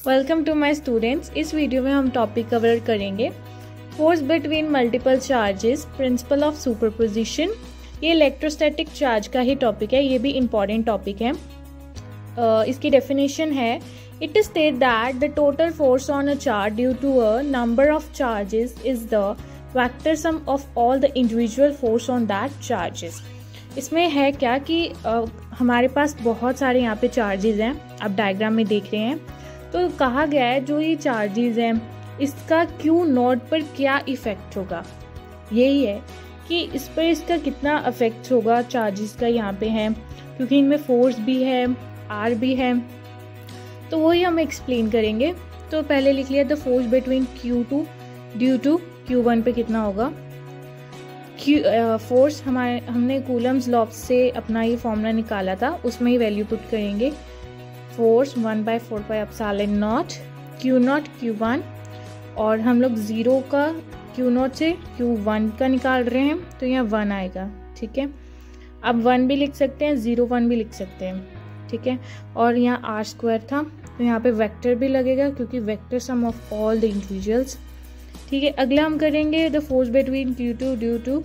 Welcome to my students. इस video में हम टॉपिक कवर करेंगे force between multiple charges, principle of superposition. ये इलेक्ट्रोस्टैटिक चार्ज का ही टॉपिक है, ये भी इम्पॉर्टेंट टॉपिक है। इसकी डेफिनेशन है, it state that the total force on a charge due to a number of charges is the vector sum of all the individual force on that charges. इसमें है क्या कि हमारे पास बहुत सारे यहाँ पे चार्जेस हैं, आप डायग्राम में देख रहे हैं। तो कहा गया है जो ये चार्जेस हैं इसका क्यू नॉट पर क्या इफेक्ट होगा, यही है कि इस पर इसका कितना इफेक्ट होगा चार्जेस का यहाँ पे है, क्योंकि इनमें फोर्स भी है, आर भी है, तो वही हम एक्सप्लेन करेंगे। तो पहले लिख लिया the force between Q2 due to Q1 पे कितना होगा। फोर्स हमने कूलम्स लॉ से अपना ये फॉर्मूला निकाला था, उसमें ही वैल्यू पुट करेंगे। फोर्स 1/4πε0 Q0 Q1, और हम लोग 0 का Q0 से Q1 का निकाल रहे हैं, तो यहाँ 1 आएगा। ठीक है, अब 1 भी लिख सकते हैं, 0 1 भी लिख सकते हैं। ठीक है, और यहाँ r² था, तो यहाँ पे वेक्टर भी लगेगा क्योंकि vector sum of all the individuals. ठीक है, अगला हम करेंगे the force between Q2 due to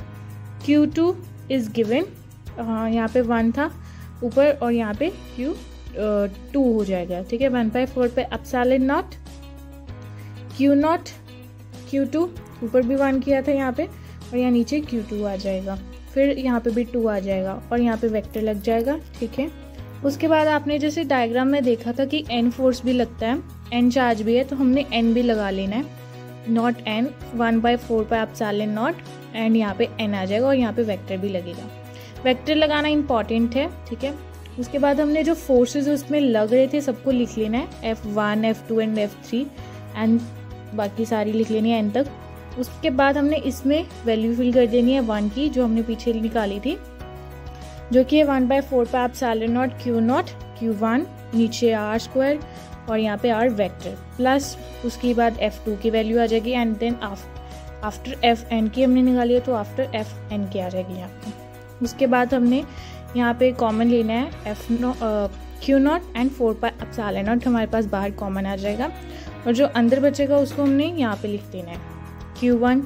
Q2 is given, यहाँ पे 1 था ऊपर और यहाँ पे Q2 हो जाएगा। ठीक है, 1/4πε0 Q0 Q2, ऊपर भी 1 किया था यहाँ पे, और यहाँ नीचे Q2 आ जाएगा, फिर यहाँ पे भी 2 आ जाएगा और यहाँ पे वेक्टर लग जाएगा। ठीक है, उसके बाद आपने जैसे डायग्राम में देखा था कि n फोर्स भी लगता है, n चार्ज भी है, तो हमने n भी लगा लेना है, नॉट n 1/4πε0 एंड यहाँ पे n आ जाएगा और यहाँ पे वेक्टर भी लगेगा। वेक्टर लगाना इंपॉर्टेंट है। ठीक है, उसके बाद हमने जो फोर्सेस उसमें लग रहे थे सबको लिख लेना है, F1 F2 and F3 and बाकी सारी लिख लेनी है n तक। उसके बाद हमने इसमें वैल्यू फिल कर देनी है 1 की, जो हमने पीछे निकाली थी, जो कि है 1/4πε0 Q0 Q1, नीचे r² और यहाँ पे r वेक्टर, प्लस उसके बाद F2 की वैल्यू आ जाएगी एंड देन आफ्टर Fn की हमने निकाली है, तो आफ्टर Fn की आ जाएगी यहाँ पे। उसके बाद हमने यहाँ पे कॉमन लेना है Q0 एंड 4πε0 हमारे पास बाहर कॉमन आ जाएगा, और जो अंदर बचेगा उसको हमने यहाँ पे लिख देना है Q1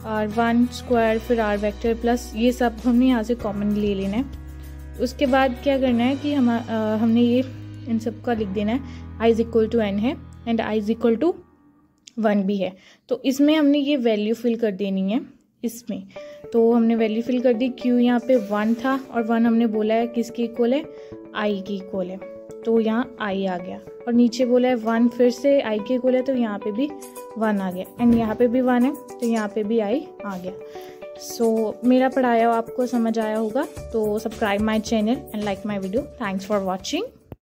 r1² फिर r वेक्टर प्लस ये सब हमने यहाँ से कॉमन ले लेना है। उसके बाद क्या करना है कि हमने ये इन सब का लिख देना है, i = n है एंड i = 1 भी है, तो इसमें हमने ये वैल्यू फिल कर देनी है इसमें। तो हमने वैल्यू फिल कर दी, Q यहाँ पे 1 था और 1 हमने बोला है किसके इक्वल है, I की इक्वल है, तो यहाँ I आ गया, और नीचे बोला है 1 फिर से I के इक्वल है, तो यहाँ पे भी 1 आ गया एंड यहाँ पे भी 1 है, तो यहाँ पे भी I आ गया। सो मेरा पढ़ाया आपको समझ आया होगा, तो subscribe my channel and like my video. Thanks for watching.